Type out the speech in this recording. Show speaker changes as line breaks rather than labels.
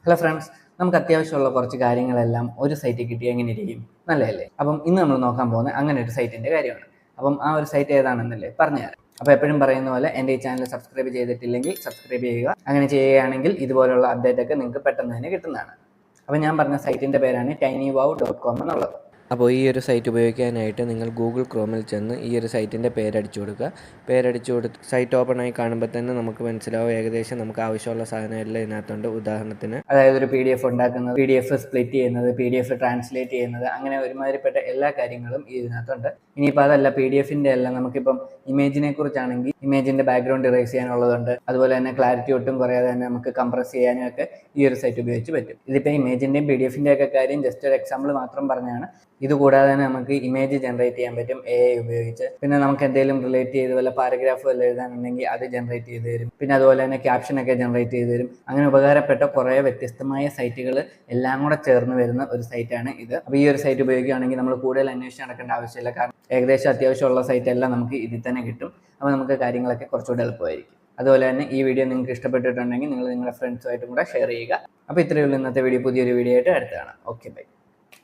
Hello friends, നമുക്ക് അത്യാവശ്യമുള്ള കുറച്ച് കാര്യങ്ങളെല്ലാം ഒരു സൈറ്റിൽ കിട്ടി എങ്ങനെ ഇരിക്കും? നല്ലതല്ലേ? അപ്പം ഇന്ന് നമ്മൾ നോക്കാൻ പോകുന്നത് അങ്ങനെ ഒരു സൈറ്റിൻ്റെ കാര്യമാണ്. അപ്പം ആ ഒരു സൈറ്റ് ഏതാണെന്നല്ലേ പറഞ്ഞുതരാം. അപ്പോൾ എപ്പോഴും പറയുന്ന പോലെ എൻ്റെ ഈ ചാനൽ സബ്സ്ക്രൈബ് ചെയ്തിട്ടില്ലെങ്കിൽ സബ്സ്ക്രൈബ് ചെയ്യുക. അങ്ങനെ ചെയ്യുകയാണെങ്കിൽ ഇതുപോലുള്ള അപ്ഡേറ്റ് ഒക്കെ നിങ്ങൾക്ക് പെട്ടെന്ന് തന്നെ കിട്ടുന്നതാണ്. അപ്പോൾ ഞാൻ പറഞ്ഞ സൈറ്റിൻ്റെ പേരാണ് tinywow.com എന്നുള്ളത്.
അപ്പോൾ ഈ ഒരു സൈറ്റ് ഉപയോഗിക്കാനായിട്ട് നിങ്ങൾ ഗൂഗിൾ ക്രോമിൽ ചെന്ന് ഈ ഒരു സൈറ്റിൻ്റെ പേരടിച്ചു കൊടുക്കുക. സൈറ്റ് ഓപ്പൺ ആയി കാണുമ്പോൾ തന്നെ നമുക്ക് മനസ്സിലാവും ഏകദേശം നമുക്ക് ആവശ്യമുള്ള സാധനമെല്ലാം ഇതിനകത്തുണ്ട്. ഉദാഹരണത്തിന്
അതായത് ഒരു PDF ഉണ്ടാക്കുന്നത്, PDF സ്പ്ലിറ്റ് ചെയ്യുന്നത്, PDF ട്രാൻസ്ലേറ്റ് ചെയ്യുന്നത്, അങ്ങനെ ഒരുമാതിരിപ്പെട്ട എല്ലാ കാര്യങ്ങളും ഇതിനകത്തുണ്ട്. ഇനിയിപ്പോൾ അതല്ല, PDF-ൻ്റെ എല്ലാം നമുക്കിപ്പം ഇമേജിനെ കുറിച്ചാണെങ്കിൽ ഇമേജിൻ്റെ ബാക്ക്ഗ്രൗണ്ട് ഇറേസ് ചെയ്യാനുള്ളതുണ്ട്. അതുപോലെ തന്നെ ക്ലാരിറ്റി ഒട്ടും കുറയാതെ തന്നെ നമുക്ക് കംപ്രസ് ചെയ്യാനും ഒക്കെ ഈ ഒരു സൈറ്റ് ഉപയോഗിച്ച് പറ്റും. ഇതിപ്പോൾ ഇമേജിൻ്റെയും PDF-ൻ്റെ ഒക്കെ കാര്യം ജസ്റ്റ് ഒരു എക്സാമ്പിൾ മാത്രം പറഞ്ഞാണ്. ഇതുകൂടാതെ തന്നെ നമുക്ക് ഇമേജ് ജനറേറ്റ് ചെയ്യാൻ പറ്റും AI ഉപയോഗിച്ച്. പിന്നെ നമുക്ക് എന്തെങ്കിലും റിലേറ്റ് ചെയ്ത് വല്ല പാരഗ്രാഫ് വല്ല എഴുതാനുണ്ടെങ്കിൽ അത് ജനറേറ്റ് ചെയ്ത് തരും. പിന്നെ അതുപോലെ തന്നെ ക്യാപ്ഷനൊക്കെ ജനറേറ്റ് ചെയ്ത് തരും. അങ്ങനെ ഉപകാരപ്പെട്ട കുറേ വ്യത്യസ്തമായ സൈറ്റുകൾ എല്ലാം കൂടെ ചേർന്ന് വരുന്ന ഒരു സൈറ്റാണ് ഇത്. അപ്പോൾ ഈ ഒരു സൈറ്റ് ഉപയോഗിക്കുകയാണെങ്കിൽ നമ്മൾ കൂടുതൽ അന്വേഷിച്ച് നടക്കേണ്ട ആവശ്യമില്ല. കാരണം ഏകദേശം അത്യാവശ്യമുള്ള സൈറ്റ് എല്ലാം നമുക്ക് ഇതിൽ തന്നെ കിട്ടും. അപ്പോൾ നമുക്ക് കാര്യങ്ങളൊക്കെ കുറച്ചുകൂടെ എളുപ്പമായിരിക്കും. അതുപോലെ തന്നെ ഈ വീഡിയോ നിങ്ങൾക്ക് ഇഷ്ടപ്പെട്ടിട്ടുണ്ടെങ്കിൽ നിങ്ങൾ നിങ്ങളുടെ ഫ്രണ്ട്സുമായിട്ടും കൂടെ ഷെയർ ചെയ്യുക. അപ്പോൾ ഇത്രയേ ഉള്ളൂ ഇന്നത്തെ വീഡിയോ. പുതിയൊരു വീഡിയോ ആയിട്ട് അടുത്ത് കാണാം. Okay, by.